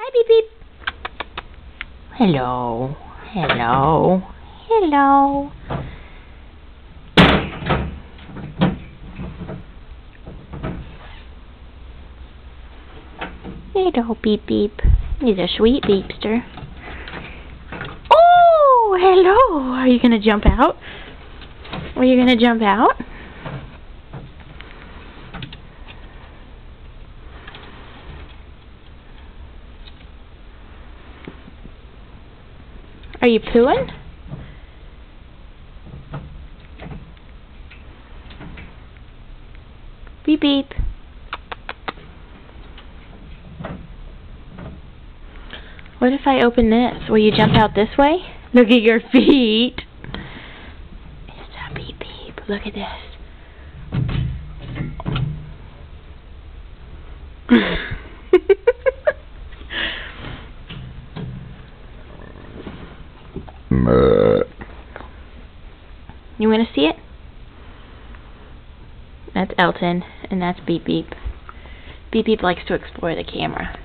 Hi, Beep Beep. Hello. Hello. Hello. Hello, Beep Beep. He's a sweet beepster. Oh, hello. Are you gonna jump out? Are you gonna jump out? Are you pooing? Beep Beep. What if I open this? Will you jump out this way? Look at your feet. It's a Beep Beep. Look at this. You want to see it? That's Elton, and that's Beep Beep. Beep Beep likes to explore the camera.